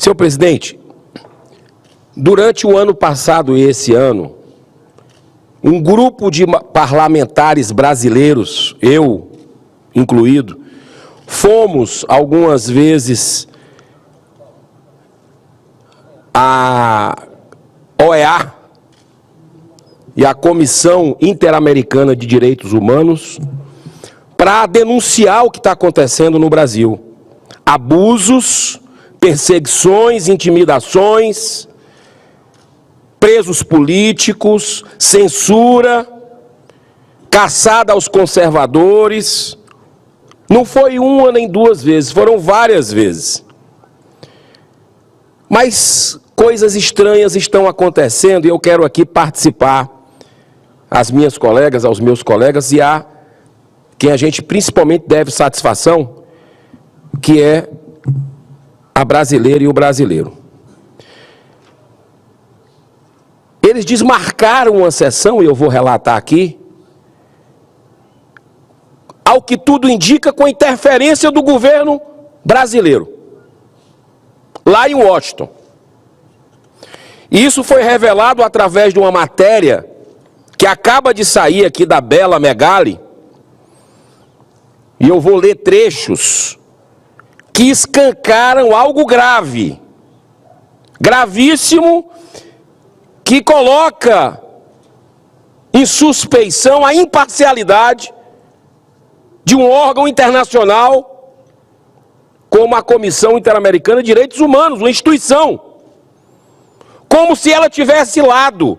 Senhor presidente, durante o ano passado e esse ano, um grupo de parlamentares brasileiros, eu incluído, fomos algumas vezes à OEA e à Comissão Interamericana de Direitos Humanos para denunciar o que está acontecendo no Brasil. Abusos, perseguições, intimidações, presos políticos, censura, caçada aos conservadores. Não foi uma nem duas vezes, foram várias vezes. Mas coisas estranhas estão acontecendo e eu quero aqui participar, às minhas colegas, aos meus colegas e a quem a gente principalmente deve satisfação, que é a brasileira e o brasileiro. Eles desmarcaram uma sessão, e eu vou relatar aqui, ao que tudo indica, com interferência do governo brasileiro, lá em Washington. E isso foi revelado através de uma matéria que acaba de sair aqui da Bela Megali, e eu vou ler trechos que escancaram algo grave, gravíssimo, que coloca em suspeição a imparcialidade de um órgão internacional como a Comissão Interamericana de Direitos Humanos, uma instituição, como se ela tivesse lado,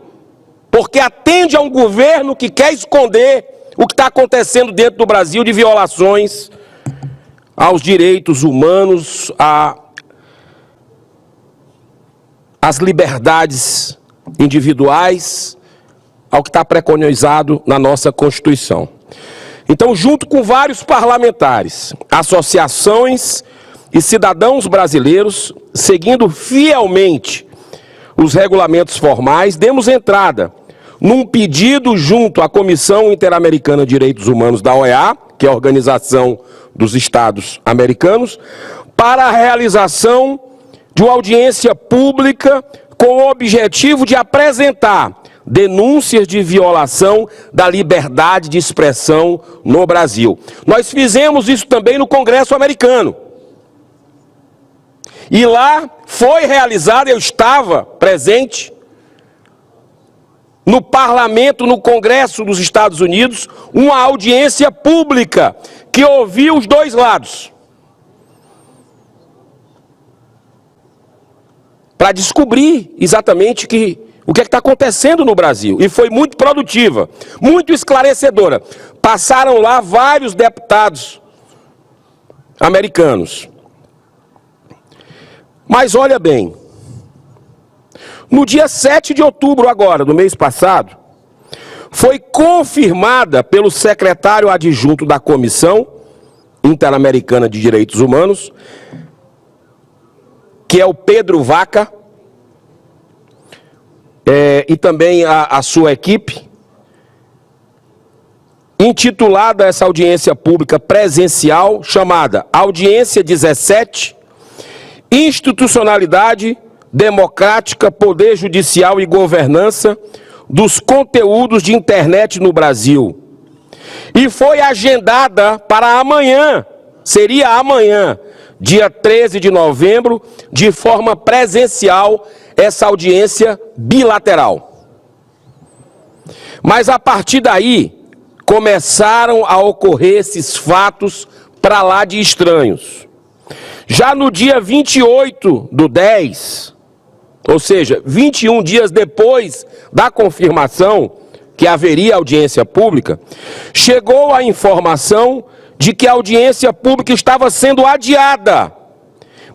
porque atende a um governo que quer esconder o que está acontecendo dentro do Brasil de violações aos direitos humanos, às liberdades individuais, ao que está preconizado na nossa Constituição. Então, junto com vários parlamentares, associações e cidadãos brasileiros, seguindo fielmente os regulamentos formais, demos entrada num pedido junto à Comissão Interamericana de Direitos Humanos da OEA, que é a Organização dos Estados Americanos, para a realização de uma audiência pública com o objetivo de apresentar denúncias de violação da liberdade de expressão no Brasil. Nós fizemos isso também no Congresso americano. E lá foi realizada, eu estava presente, no parlamento, no Congresso dos Estados Unidos, uma audiência pública que ouviu os dois lados, para descobrir exatamente o que está acontecendo no Brasil. E foi muito produtiva, muito esclarecedora. Passaram lá vários deputados americanos. Mas olha bem, no dia 7 de outubro agora, do mês passado, foi confirmada pelo secretário adjunto da Comissão Interamericana de Direitos Humanos, que é o Pedro Vaca, e também a sua equipe, intitulada essa audiência pública presencial, chamada Audiência 17, Institucionalidade Democrática, Poder Judicial e Governança dos Conteúdos de Internet no Brasil. E foi agendada para amanhã, seria amanhã, dia 13 de novembro, de forma presencial, essa audiência bilateral. Mas a partir daí, começaram a ocorrer esses fatos para lá de estranhos. Já no dia 28/10, ou seja, 21 dias depois da confirmação que haveria audiência pública, chegou a informação de que a audiência pública estava sendo adiada,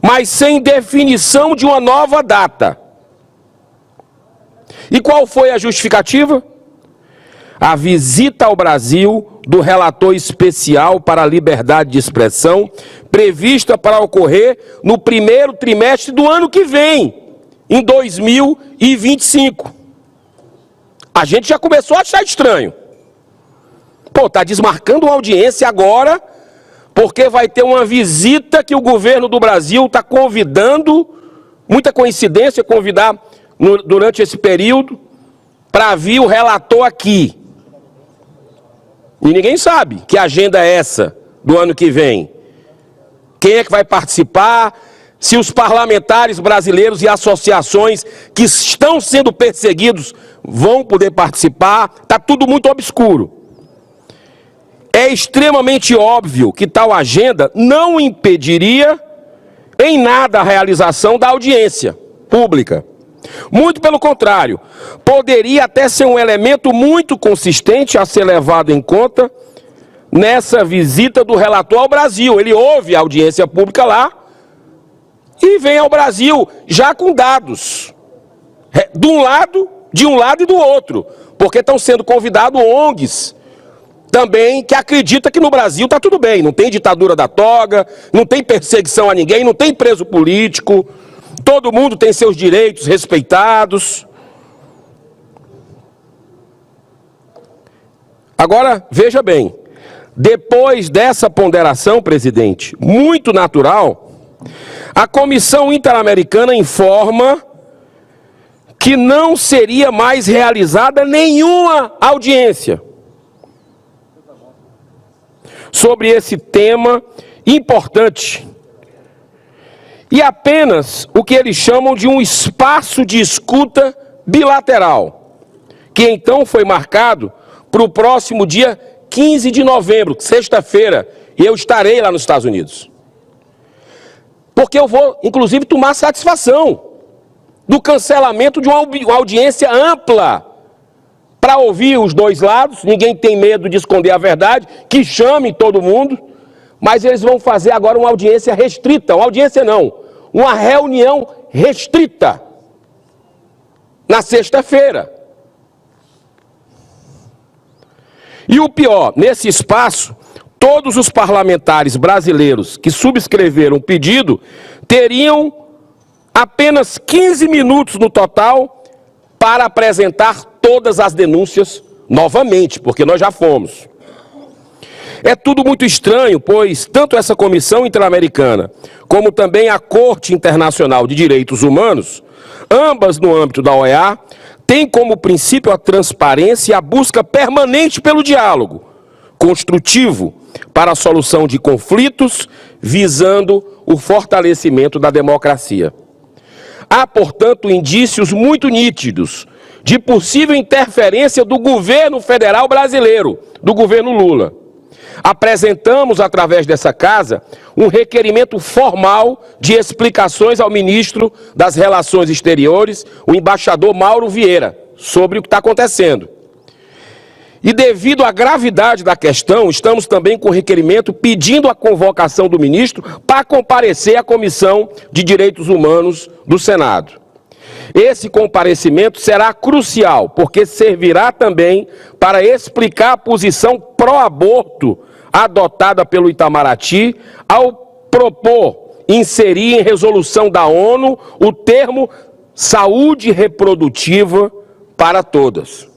mas sem definição de uma nova data. E qual foi a justificativa? A visita ao Brasil do relator especial para a liberdade de expressão, prevista para ocorrer no primeiro trimestre do ano que vem, em 2025. A gente já começou a achar estranho. Pô, está desmarcando uma audiência agora, porque vai ter uma visita que o governo do Brasil está convidando muita coincidência convidar durante esse período para vir o relator aqui. E ninguém sabe que agenda é essa do ano que vem. Quem é que vai participar? Se os parlamentares brasileiros e associações que estão sendo perseguidos vão poder participar, está tudo muito obscuro. É extremamente óbvio que tal agenda não impediria em nada a realização da audiência pública. Muito pelo contrário, poderia até ser um elemento muito consistente a ser levado em conta nessa visita do relator ao Brasil. Ele ouve a audiência pública lá e vem ao Brasil já com dados, de um lado e do outro, porque estão sendo convidados ONGs também que acreditam que no Brasil está tudo bem, não tem ditadura da toga, não tem perseguição a ninguém, não tem preso político, todo mundo tem seus direitos respeitados. Agora, veja bem, depois dessa ponderação, presidente, muito natural, a Comissão Interamericana informa que não seria mais realizada nenhuma audiência sobre esse tema importante. E apenas o que eles chamam de um espaço de escuta bilateral, que então foi marcado para o próximo dia 15 de novembro, sexta-feira, e eu estarei lá nos Estados Unidos. Porque eu vou, inclusive, tomar satisfação do cancelamento de uma audiência ampla para ouvir os dois lados. Ninguém tem medo de esconder a verdade, que chame todo mundo, mas eles vão fazer agora uma audiência restrita, uma audiência não, uma reunião restrita, na sexta-feira. E o pior, nesse espaço, todos os parlamentares brasileiros que subscreveram o pedido teriam apenas 15 minutos no total para apresentar todas as denúncias novamente, porque nós já fomos. É tudo muito estranho, pois tanto essa Comissão Interamericana, como também a Corte Internacional de Direitos Humanos, ambas no âmbito da OEA, têm como princípio a transparência e a busca permanente pelo diálogo construtivo para a solução de conflitos, visando o fortalecimento da democracia. Há, portanto, indícios muito nítidos de possível interferência do governo federal brasileiro, do governo Lula. Apresentamos, através dessa casa, um requerimento formal de explicações ao ministro das Relações Exteriores, o embaixador Mauro Vieira, sobre o que está acontecendo. E devido à gravidade da questão, estamos também com requerimento pedindo a convocação do ministro para comparecer à Comissão de Direitos Humanos do Senado. Esse comparecimento será crucial, porque servirá também para explicar a posição pró-aborto adotada pelo Itamaraty ao propor inserir em resolução da ONU o termo saúde reprodutiva para todas.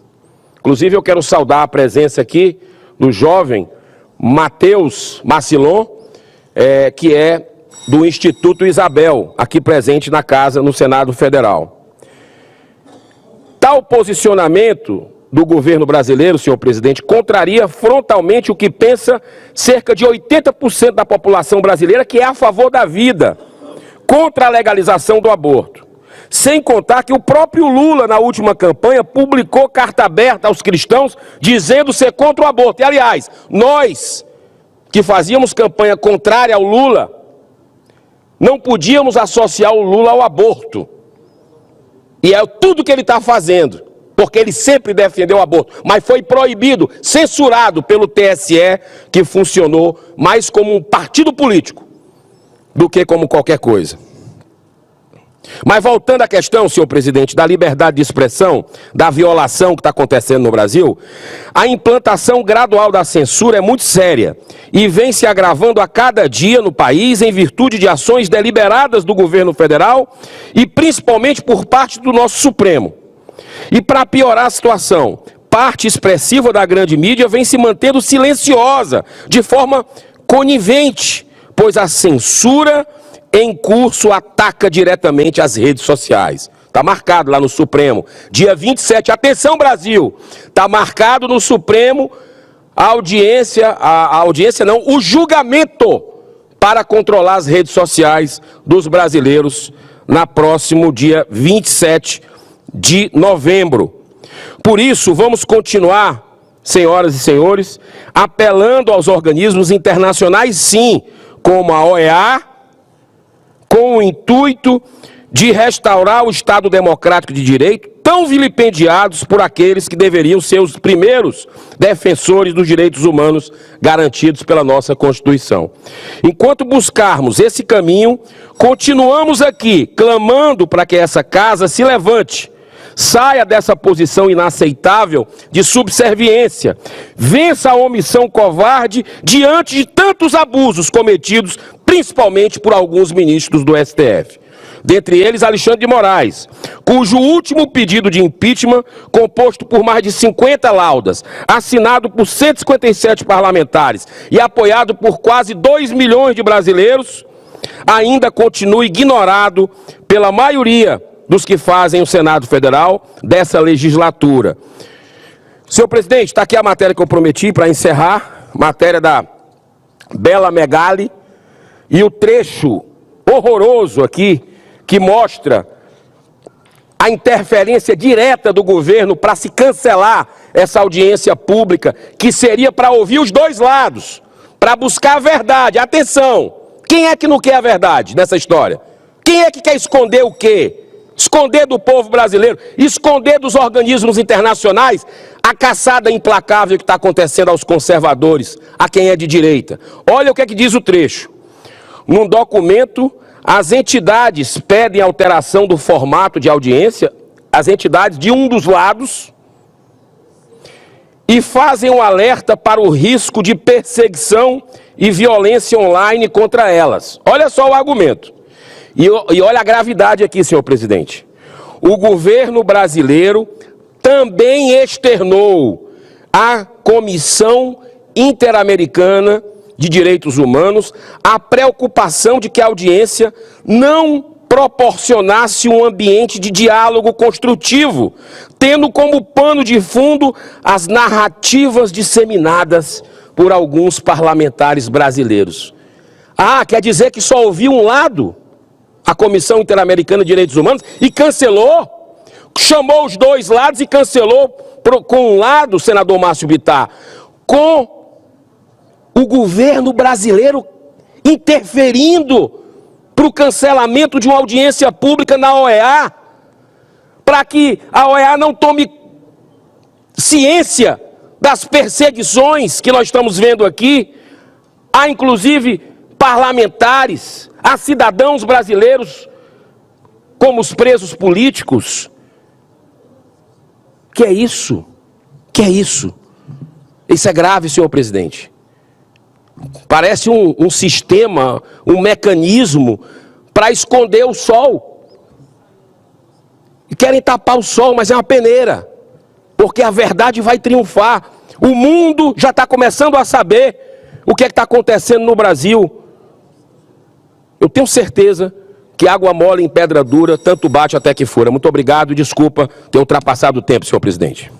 Inclusive, eu quero saudar a presença aqui do jovem Matheus Macilon, que é do Instituto Isabel, aqui presente na casa, no Senado Federal. Tal posicionamento do governo brasileiro, senhor presidente, contraria frontalmente o que pensa cerca de 80% da população brasileira, que é a favor da vida, contra a legalização do aborto. Sem contar que o próprio Lula, na última campanha, publicou carta aberta aos cristãos, dizendo ser contra o aborto. E, aliás, nós, que fazíamos campanha contrária ao Lula, não podíamos associar o Lula ao aborto. E é tudo que ele está fazendo, porque ele sempre defendeu o aborto, mas foi proibido, censurado pelo TSE, que funcionou mais como um partido político do que como qualquer coisa. Mas voltando à questão, senhor presidente, da liberdade de expressão, da violação que está acontecendo no Brasil, a implantação gradual da censura é muito séria e vem se agravando a cada dia no país em virtude de ações deliberadas do governo federal e principalmente por parte do nosso Supremo. E para piorar a situação, parte expressiva da grande mídia vem se mantendo silenciosa, de forma conivente, pois a censura em curso ataca diretamente as redes sociais. Está marcado lá no Supremo, dia 27. Atenção, Brasil! Está marcado no Supremo o julgamento para controlar as redes sociais dos brasileiros na próximo dia 27 de novembro. Por isso, vamos continuar, senhoras e senhores, apelando aos organismos internacionais, sim, como a OEA, com o intuito de restaurar o Estado Democrático de Direito, tão vilipendiados por aqueles que deveriam ser os primeiros defensores dos direitos humanos garantidos pela nossa Constituição. Enquanto buscarmos esse caminho, continuamos aqui clamando para que essa casa se levante, saia dessa posição inaceitável de subserviência, vença a omissão covarde diante de tantos abusos cometidos, principalmente por alguns ministros do STF. Dentre eles, Alexandre de Moraes, cujo último pedido de impeachment, composto por mais de 50 laudas, assinado por 157 parlamentares e apoiado por quase 2 milhões de brasileiros, ainda continua ignorado pela maioria dos que fazem o Senado Federal dessa legislatura. Senhor presidente, está aqui a matéria que eu prometi para encerrar, matéria da Bela Megali, e o trecho horroroso aqui, que mostra a interferência direta do governo para se cancelar essa audiência pública, que seria para ouvir os dois lados, para buscar a verdade. Atenção, quem é que não quer a verdade nessa história? Quem é que quer esconder o quê? Esconder do povo brasileiro, esconder dos organismos internacionais a caçada implacável que está acontecendo aos conservadores, a quem é de direita. Olha o que é que diz o trecho. Num documento, as entidades pedem alteração do formato de audiência, as entidades de um dos lados, e fazem um alerta para o risco de perseguição e violência online contra elas. Olha só o argumento. E olha a gravidade aqui, senhor presidente. O governo brasileiro também externou à Comissão Interamericana de Direitos Humanos a preocupação de que a audiência não proporcionasse um ambiente de diálogo construtivo, tendo como pano de fundo as narrativas disseminadas por alguns parlamentares brasileiros. Ah, quer dizer que só ouviu um lado? A Comissão Interamericana de Direitos Humanos, e cancelou, chamou os dois lados e cancelou com um lado, senador Márcio Bittar, com o governo brasileiro interferindo para o cancelamento de uma audiência pública na OEA, para que a OEA não tome ciência das perseguições que nós estamos vendo aqui, há inclusive parlamentares, a cidadãos brasileiros, como os presos políticos. Que é isso? Que é isso? Isso é grave, senhor presidente. Parece um sistema, um mecanismo para esconder o sol. E querem tapar o sol, mas é uma peneira, porque a verdade vai triunfar. O mundo já está começando a saber o que é que está acontecendo no Brasil. Eu tenho certeza que água mole em pedra dura, tanto bate até que fura. Muito obrigado e desculpa ter ultrapassado o tempo, senhor presidente.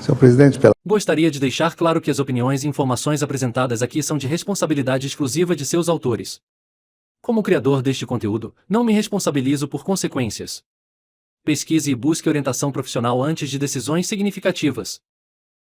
Senhor presidente, Gostaria de deixar claro que as opiniões e informações apresentadas aqui são de responsabilidade exclusiva de seus autores. Como criador deste conteúdo, não me responsabilizo por consequências. Pesquise e busque orientação profissional antes de decisões significativas.